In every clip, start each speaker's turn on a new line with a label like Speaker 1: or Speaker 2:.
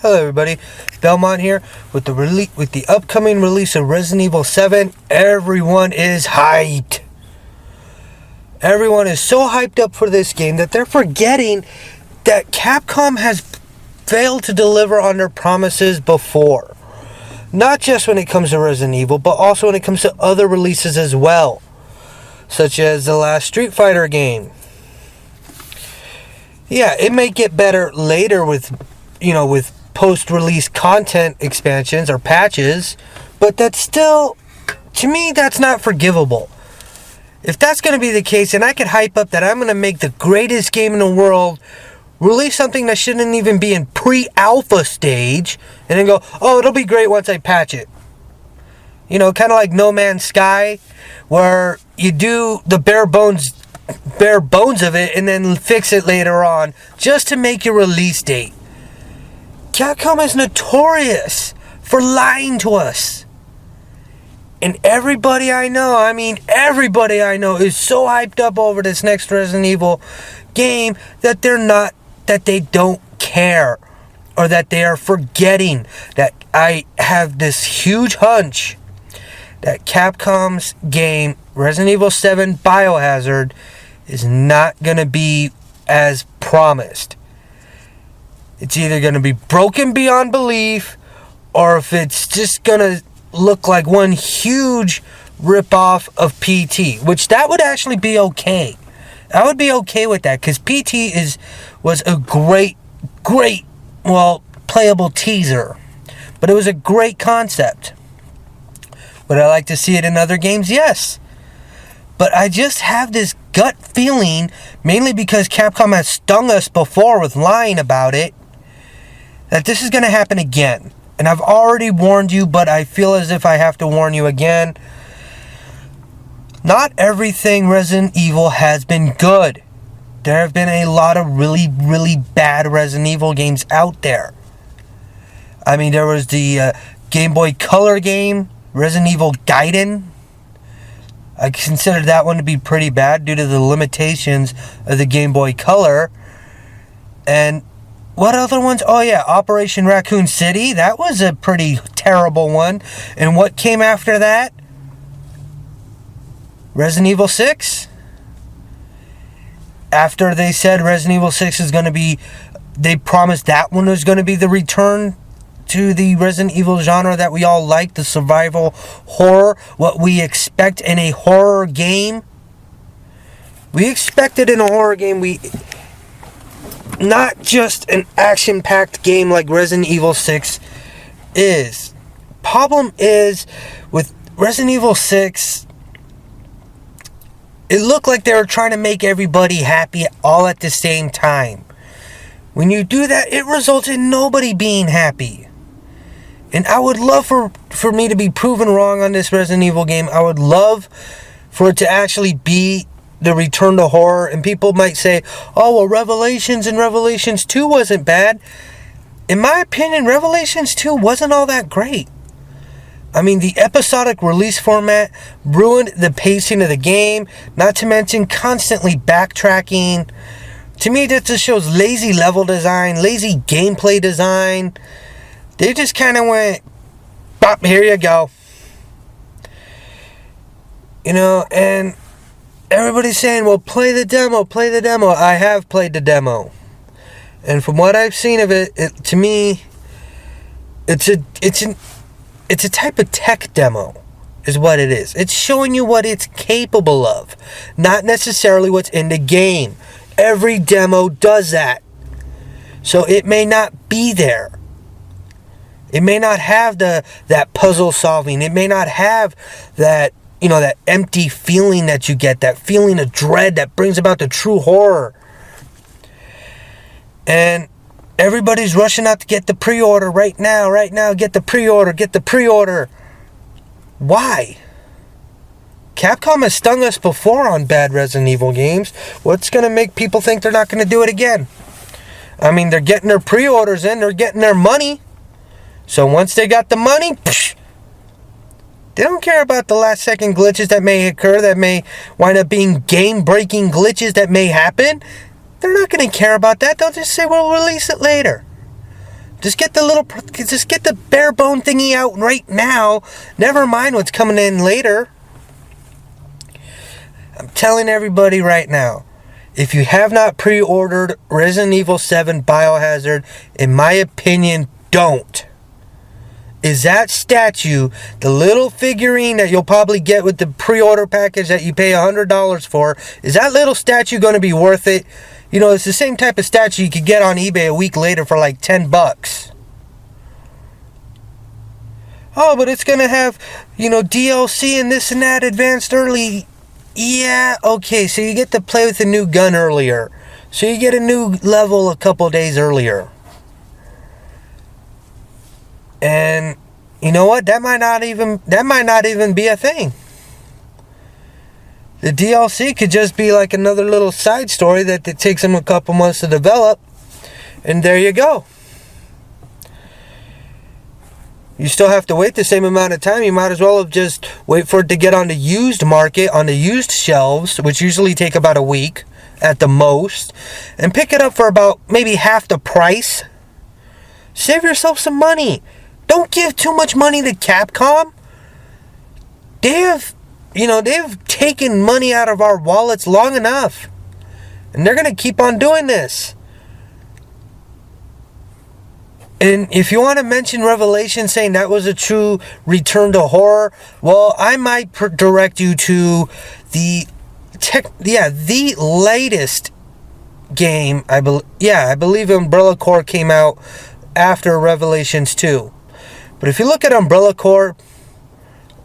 Speaker 1: Hello everybody, Belmont here with the upcoming release of Resident Evil 7. Everyone is hyped. Everyone is so hyped up for this game that they're forgetting that Capcom has failed to deliver on their promises before. Not just when it comes to Resident Evil, but also when it comes to other releases as well, such as the last Street Fighter game. Yeah, it may get better later with post-release content expansions or patches, but that's still, to me, that's not forgivable. If that's going to be the case, and I could hype up that I'm going to make the greatest game in the world, release something that shouldn't even be in pre-alpha stage, and then go, oh, it'll be great once I patch it. Kind of like No Man's Sky, where you do the bare bones of it and then fix it later on just to make your release date. Capcom is notorious for lying to us. And everybody I know is so hyped up over this next Resident Evil game that they don't care, or that they are forgetting that I have this huge hunch that Capcom's game, Resident Evil 7 Biohazard, is not going to be as promised. It's either going to be broken beyond belief, or if it's just going to look like one huge ripoff of PT, which that would actually be okay. I would be okay with that, because PT was a great, playable teaser. But it was a great concept. Would I like to see it in other games? Yes. But I just have this gut feeling, mainly because Capcom has stung us before with lying about it, that this is going to happen again. And I've already warned you, but I feel as if I have to warn you again. Not everything Resident Evil has been good. There have been a lot of really, really bad Resident Evil games out there. I mean, there was the Game Boy Color game, Resident Evil Gaiden. I consider that one to be pretty bad due to the limitations of the Game Boy Color. And what other ones? Oh yeah, Operation Raccoon City. That was a pretty terrible one. And what came after that? Resident Evil 6? After they said Resident Evil 6 is going to be, they promised that one was going to be the return to the Resident Evil genre that we all like, the survival horror, what we expect in a horror game. We expect it in a horror game. Not just an action-packed game like Resident Evil 6 is. Problem is, with Resident Evil 6, it looked like they were trying to make everybody happy all at the same time. When you do that, it results in nobody being happy. And I would love for me to be proven wrong on this Resident Evil game. I would love for it to actually be the return to horror. And people might say, oh, well, Revelations and Revelations 2 wasn't bad. In my opinion, Revelations 2 wasn't all that great. I mean, the episodic release format ruined the pacing of the game, not to mention constantly backtracking. To me, that just shows lazy level design, lazy gameplay design. They just kind of went, bop, here you go. And everybody's saying, well, play the demo. I have played the demo. And from what I've seen of it, to me, it's a type of tech demo, is what it is. It's showing you what it's capable of, not necessarily what's in the game. Every demo does that. So it may not be there. It may not have that puzzle solving. It may not have that, that empty feeling that you get, that feeling of dread that brings about the true horror. And everybody's rushing out to get the pre-order right now, get the pre-order. Why? Capcom has stung us before on bad Resident Evil games. What's going to make people think they're not going to do it again? I mean, they're getting their pre-orders in, they're getting their money. So once they got the money, they don't care about the last second glitches that may occur, that may wind up being game-breaking glitches that may happen. They're not going to care about that. They'll just say, we'll release it later. Just get the bare bone thingy out right now. Never mind what's coming in later. I'm telling everybody right now, if you have not pre-ordered Resident Evil 7 Biohazard, in my opinion, don't. Is that statue, the little figurine that you'll probably get with the pre-order package that you pay $100 for, is that little statue going to be worth it? You know, it's the same type of statue you could get on eBay a week later for like $10. Oh, but it's going to have, you know, DLC and this and that advanced early. Yeah, okay, so you get to play with a new gun earlier. So you get a new level a couple days earlier. And you know what? That might not even be a thing. The DLC could just be like another little side story that it takes them a couple months to develop. And there you go. You still have to wait the same amount of time. You might as well have just wait for it to get on the used market, on the used shelves, which usually take about a week at the most, and pick it up for about maybe half the price. Save yourself some money. Don't give too much money to Capcom. They've taken money out of our wallets long enough. And they're going to keep on doing this. And if you want to mention Revelation saying that was a true return to horror, well, I might direct you to the latest game. I believe Umbrella Corps came out after Revelations 2. But if you look at Umbrella Corps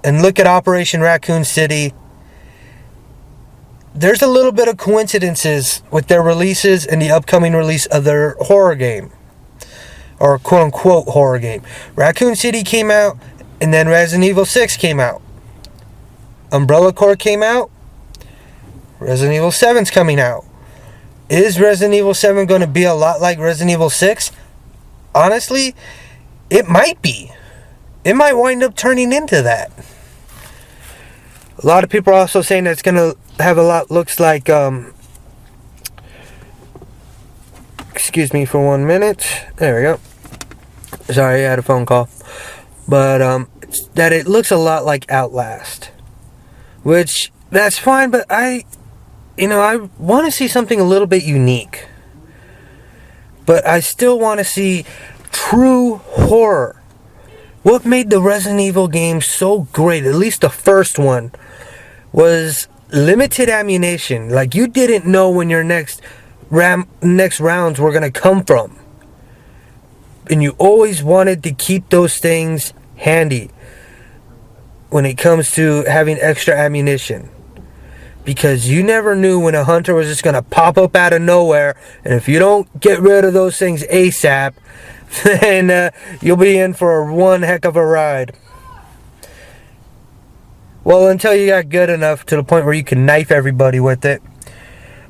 Speaker 1: and look at Operation Raccoon City, there's a little bit of coincidences with their releases and the upcoming release of their horror game. Or quote-unquote horror game. Raccoon City came out, and then Resident Evil 6 came out. Umbrella Corps came out. Resident Evil 7's coming out. Is Resident Evil 7 going to be a lot like Resident Evil 6? Honestly, it might be. It might wind up turning into that. A lot of people are also saying that it's going to have a lot, looks like, excuse me for 1 minute. There we go. Sorry, I had a phone call. But, that it looks a lot like Outlast. Which, that's fine, but I want to see something a little bit unique. But I still want to see true horror. What made the Resident Evil games so great, at least the first one, was limited ammunition. Like, you didn't know when your next rounds were going to come from. And you always wanted to keep those things handy when it comes to having extra ammunition. Because you never knew when a hunter was just going to pop up out of nowhere. And if you don't get rid of those things ASAP, then you'll be in for one heck of a ride. Well, until you got good enough to the point where you can knife everybody with it.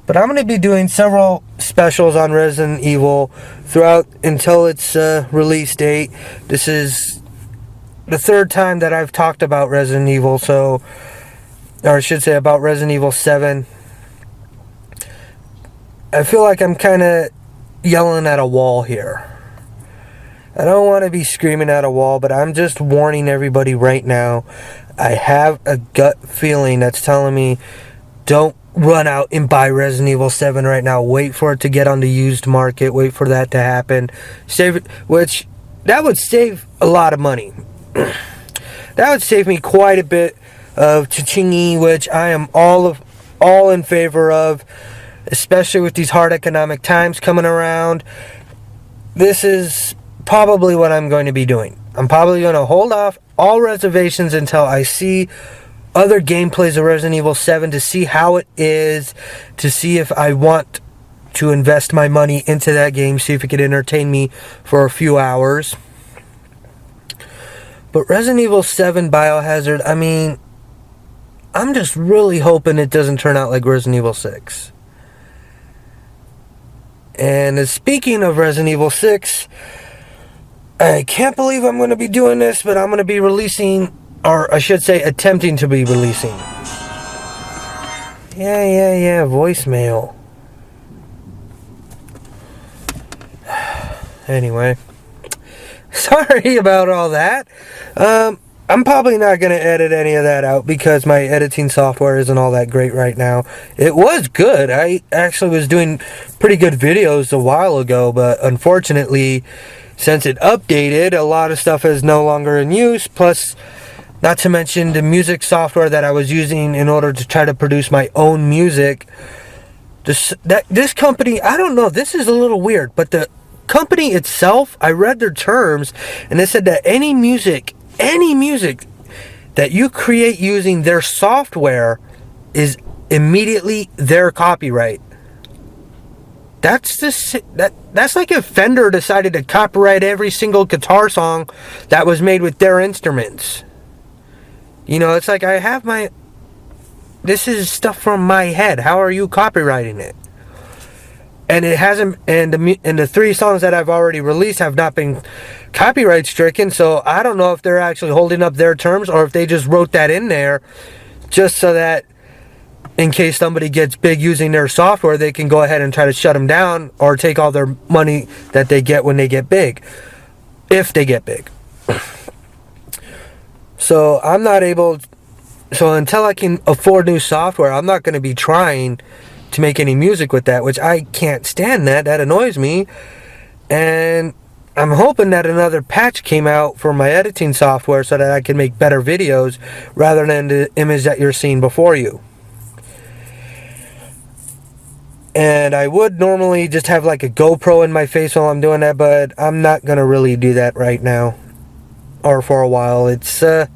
Speaker 1: But I'm going to be doing several specials on Resident Evil throughout until its release date. This is the third time that I've talked about Resident Evil, or I should say about Resident Evil 7. I feel like I'm kind of yelling at a wall here. I don't want to be screaming at a wall, but I'm just warning everybody right now. I have a gut feeling that's telling me, don't run out and buy Resident Evil 7 right now. Wait for it to get on the used market. Wait for that to happen. Save it, which that would save a lot of money. That would save me quite a bit of cha-chingy, which I am all in favor of, especially with these hard economic times coming around. This is probably what I'm going to be doing. I'm probably going to hold off all reservations until I see other gameplays of Resident Evil 7 to see how it is, to see if I want to invest my money into that game, see if it could entertain me for a few hours. But Resident Evil 7 Biohazard, I mean, I'm just really hoping it doesn't turn out like Resident Evil 6. And speaking of Resident Evil 6, I can't believe I'm going to be doing this, but I'm going to be releasing, or I should say attempting to be releasing. Yeah, voicemail. Anyway, Sorry about all that. I'm probably not going to edit any of that out because my editing software isn't all that great right now. It was good. I actually was doing pretty good videos a while ago, but unfortunately, since it updated, a lot of stuff is no longer in use. Plus, not to mention the music software that I was using in order to try to produce my own music. This company, I don't know, this is a little weird, but the company itself, I read their terms, and they said that any music that you create using their software is immediately their copyright. That's like if Fender decided to copyright every single guitar song that was made with their instruments. You know, it's like this is stuff from my head. How are you copyrighting it? And it hasn't, and the 3 songs that I've already released have not been copyright stricken, so I don't know if they're actually holding up their terms or if they just wrote that in there just so that in case somebody gets big using their software, they can go ahead and try to shut them down or take all their money that they get when they get big. If they get big. So I'm not able, so until I can afford new software, I'm not going to be trying to make any music with that, which I can't stand that. That annoys me. And I'm hoping that another patch came out for my editing software so that I can make better videos rather than the image that you're seeing before you. And I would normally just have like a GoPro in my face while I'm doing that, but I'm not going to really do that right now. Or for a while. It's, this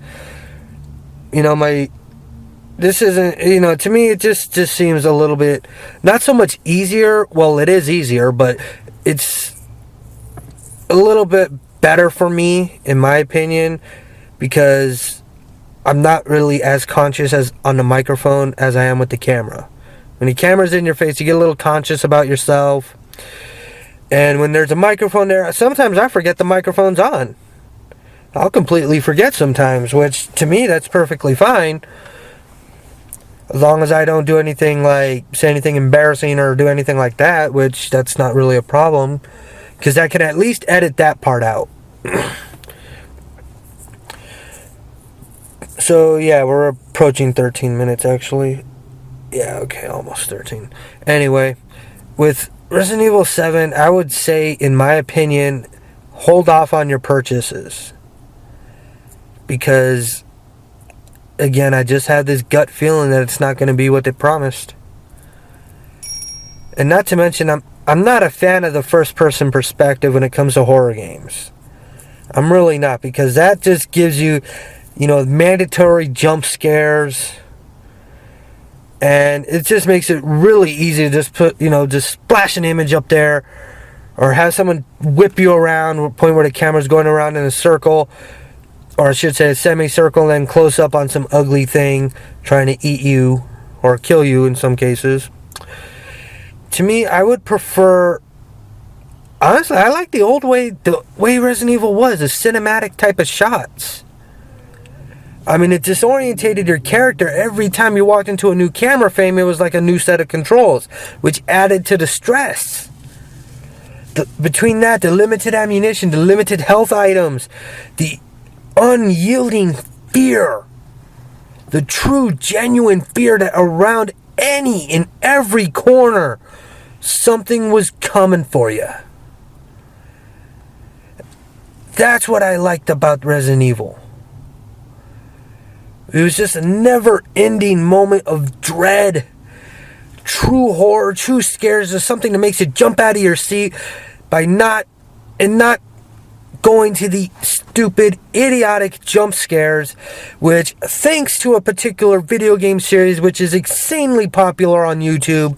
Speaker 1: isn't, to me it just seems a little bit, not so much easier, well it is easier, but it's a little bit better for me, in my opinion, because I'm not really as conscious as on the microphone as I am with the camera. When the camera's in your face, you get a little conscious about yourself, and when there's a microphone there, sometimes I forget the microphone's on. I'll completely forget sometimes, which to me that's perfectly fine. As long as I don't do anything like say anything embarrassing or do anything like that, which that's not really a problem, because I can at least edit that part out. So yeah, we're approaching 13 minutes actually. Yeah, okay, almost 13. Anyway, with Resident Evil 7, I would say, in my opinion, hold off on your purchases. Because, again, I just had this gut feeling that it's not going to be what they promised. And not to mention, I'm not a fan of the first-person perspective when it comes to horror games. I'm really not, because that just gives you, mandatory jump scares. And it just makes it really easy to just put, just splash an image up there. Or have someone whip you around to a point where the camera's going around in a circle. Or I should say a semicircle, and then close up on some ugly thing trying to eat you or kill you in some cases. To me, I would prefer, honestly, I like the way Resident Evil was, the cinematic type of shots. I mean, it disorientated your character every time you walked into a new camera frame. It was like a new set of controls, which added to the stress. Between that, the limited ammunition, the limited health items, the unyielding fear, the true genuine fear that around in every corner something was coming for you. That's what I liked about Resident Evil. It was just a never-ending moment of dread, true horror, true scares. There's something that makes you jump out of your seat by not going to the stupid, idiotic jump scares, which, thanks to a particular video game series which is insanely popular on YouTube,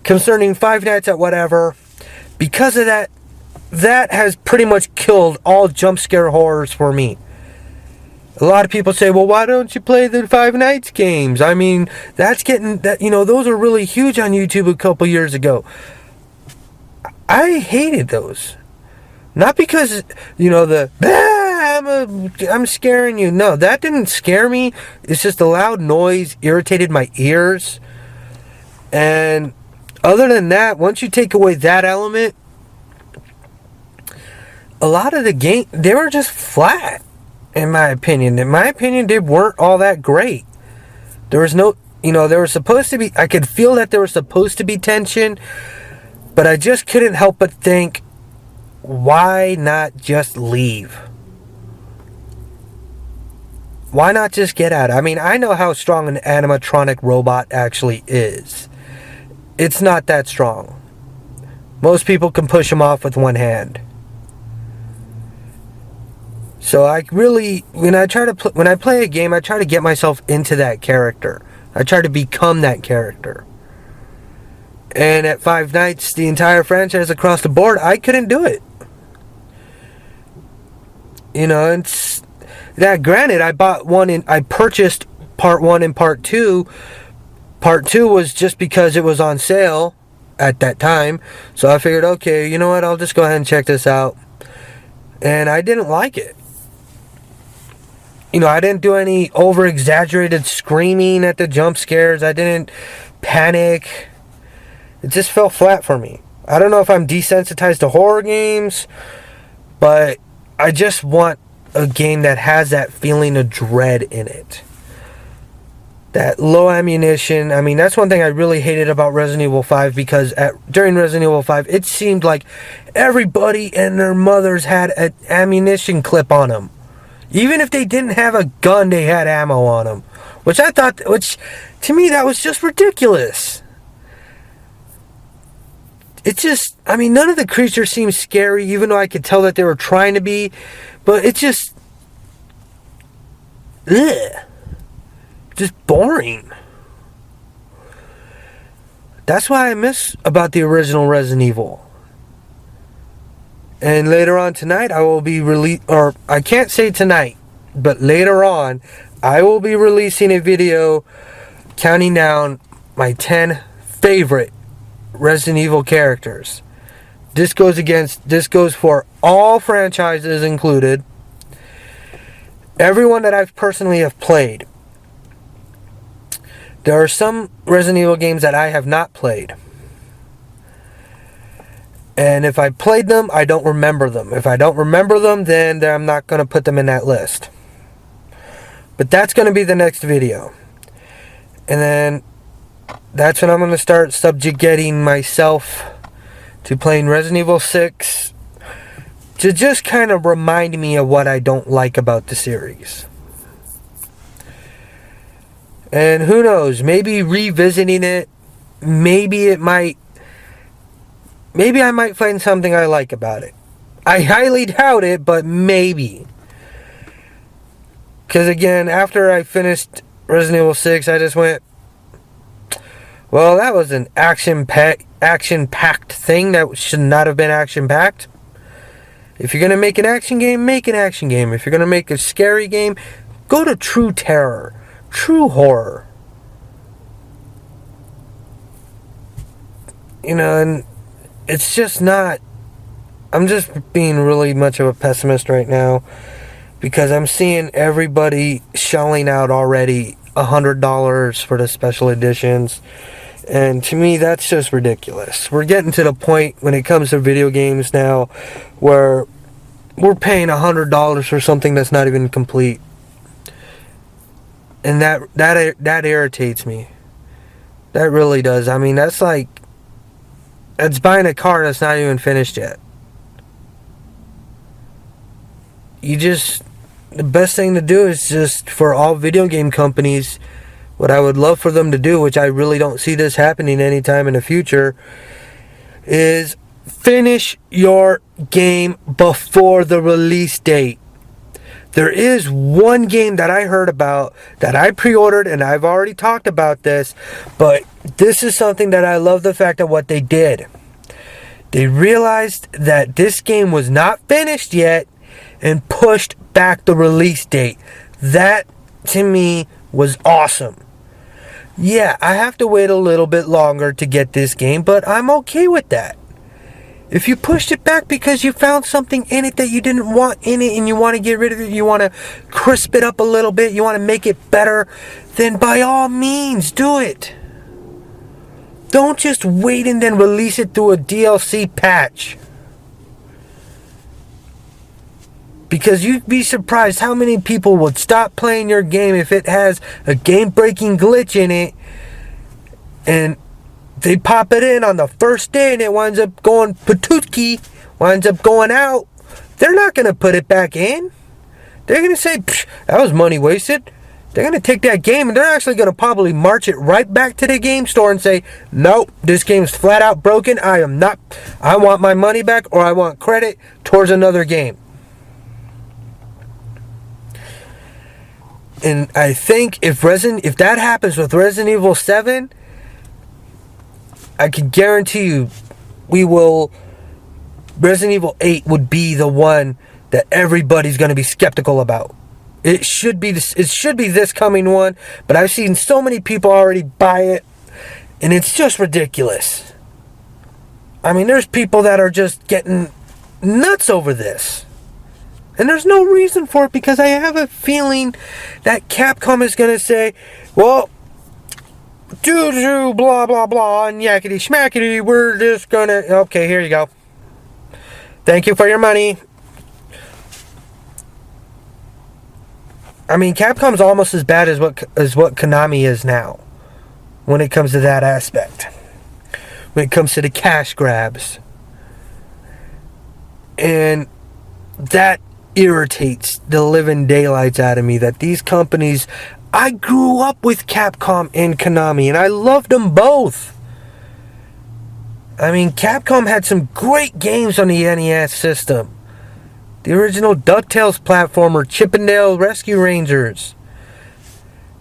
Speaker 1: concerning Five Nights at Whatever, because of that has pretty much killed all jump scare horrors for me. A lot of people say, well, why don't you play the Five Nights games? I mean, those are really huge on YouTube a couple years ago. I hated those. Not because, I'm scaring you. No, that didn't scare me. It's just the loud noise irritated my ears. And other than that, once you take away that element, a lot of the game, they were just flat, in my opinion. In my opinion, they weren't all that great. There was no, there was supposed to be, I could feel that there was supposed to be tension, but I just couldn't help but think, why not just leave? Why not just get out? I mean, I know how strong an animatronic robot actually is. It's not that strong. Most people can push him off with one hand. So I really, when I play a game, I try to get myself into that character. I try to become that character. And at Five Nights, the entire franchise across the board, I couldn't do it. It's that. Granted, I purchased part 1 and part 2. Part 2 was just because it was on sale at that time. So I figured, okay, you know what? I'll just go ahead and check this out. And I didn't like it. I didn't do any over-exaggerated screaming at the jump scares. I didn't panic. It just fell flat for me. I don't know if I'm desensitized to horror games, but I just want a game that has that feeling of dread in it. That low ammunition. I mean, that's one thing I really hated about Resident Evil 5, because during Resident Evil 5, it seemed like everybody and their mothers had an ammunition clip on them. Even if they didn't have a gun, they had ammo on them. Which to me, that was just ridiculous. It just, I mean, none of the creatures seemed scary, even though I could tell that they were trying to be. But it just, just boring. That's why I miss about the original Resident Evil. And later on tonight, I will be or I can't say tonight, but later on, I will be releasing a video counting down my 10 favorite Resident Evil characters. This goes for all franchises included. Everyone that I've personally have played. There are some Resident Evil games that I have not played. And if I played them, I don't remember them. If I don't remember them, then I'm not going to put them in that list. But that's going to be the next video. And then that's when I'm going to start subjugating myself to playing Resident Evil 6. To just kind of remind me of what I don't like about the series. And who knows, maybe revisiting it, maybe I might find something I like about it. I highly doubt it, but maybe. Because again, after I finished Resident Evil 6, I just went, well, that was an action-packed thing that should not have been action-packed. If you're going to make an action game, make an action game. If you're going to make a scary game, go to true terror, true horror. And it's just not, I'm just being really much of a pessimist right now, because I'm seeing everybody shelling out already $100 for the special editions, and to me that's just ridiculous. We're getting to the point when it comes to video games now where we're paying $100 for something that's not even complete, and that irritates me. That really does. I mean, that's buying a car that's not even finished yet. The best thing to do is just, for all video game companies, what I would love for them to do, which I really don't see this happening anytime in the future, is finish your game before the release date. There is one game that I heard about that I pre-ordered, and I've already talked about this, but this is something that I love the fact of what they did. They realized that this game was not finished yet and pushed back the release date. That, to me, was awesome. Yeah, I have to wait a little bit longer to get this game, but I'm okay with that. If you pushed it back because you found something in it that you didn't want in it and you want to get rid of it, you want to crisp it up a little bit, you want to make it better, then by all means, do it. Don't just wait and then release it through a DLC patch. Because you'd be surprised how many people would stop playing your game if it has a game-breaking glitch in it, and they pop it in on the first day and it winds up going patookie, winds up going out. They're not going to put it back in. They're going to say, that was money wasted. They're going to take that game and they're actually going to probably march it right back to the game store and say, nope, this game's flat out broken. I want my money back, or I want credit towards another game. And I think if that happens with Resident Evil 7, I can guarantee you Resident Evil 8 would be the one that everybody's going to be skeptical about. It should be this coming one, but I've seen so many people already buy it, and it's just ridiculous. I mean, there's people that are just getting nuts over this. And there's no reason for it, because I have a feeling that Capcom is going to say, well, due to blah, blah, blah, and yakety schmackety, we're just going to, okay, here you go. Thank you for your money. I mean, Capcom's almost as bad as what Konami is now, when it comes to that aspect. When it comes to the cash grabs. And that irritates the living daylights out of me, that these companies, I grew up with Capcom and Konami, and I loved them both. I mean, Capcom had some great games on the NES system. The original DuckTales platformer, Chip 'n Dale Rescue Rangers.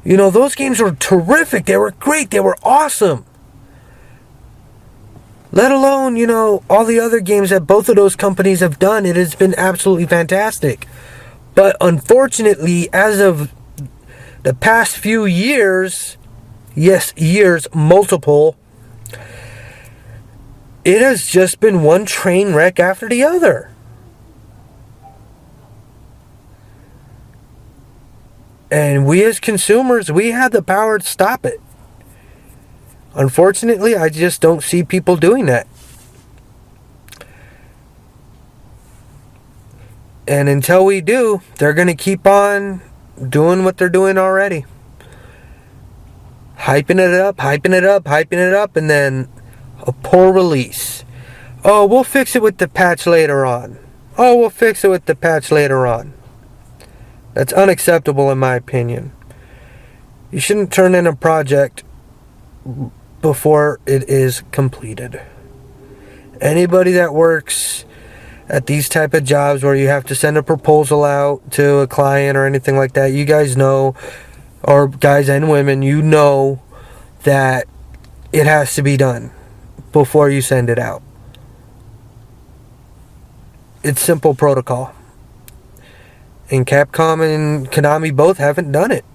Speaker 1: You know, those games were terrific. They were great. They were awesome. Let alone, you know, all the other games that both of those companies have done. It has been absolutely fantastic. But unfortunately, as of the past few years, yes, years, multiple, it has just been one train wreck after the other. And we as consumers, we have the power to stop it. Unfortunately, I just don't see people doing that. And until we do, they're going to keep on doing what they're doing already. Hyping it up, hyping it up, hyping it up, and then a poor release. Oh, we'll fix it with the patch later on. Oh, we'll fix it with the patch later on. That's unacceptable in my opinion. You shouldn't turn in a project before it is completed. Anybody that works at these type of jobs where you have to send a proposal out to a client or anything like that, you guys know, or guys and women, you know that it has to be done before you send it out. It's simple protocol. And Capcom and Konami both haven't done it.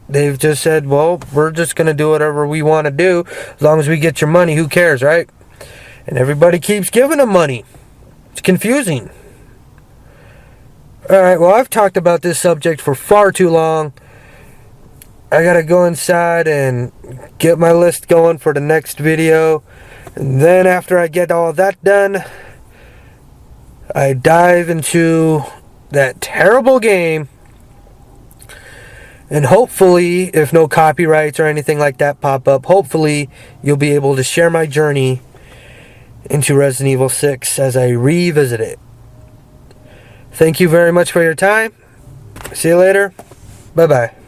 Speaker 1: They've just said, well, we're just going to do whatever we want to do. As long as we get your money, who cares, right? And everybody keeps giving them money. It's confusing. Alright, well, I've talked about this subject for far too long. I got to go inside and get my list going for the next video. And then after I get all that done, I dive into that terrible game, and hopefully, if no copyrights or anything like that pop up, hopefully you'll be able to share my journey into Resident Evil 6 as I revisit it. Thank you very much for your time. See you later. Bye bye.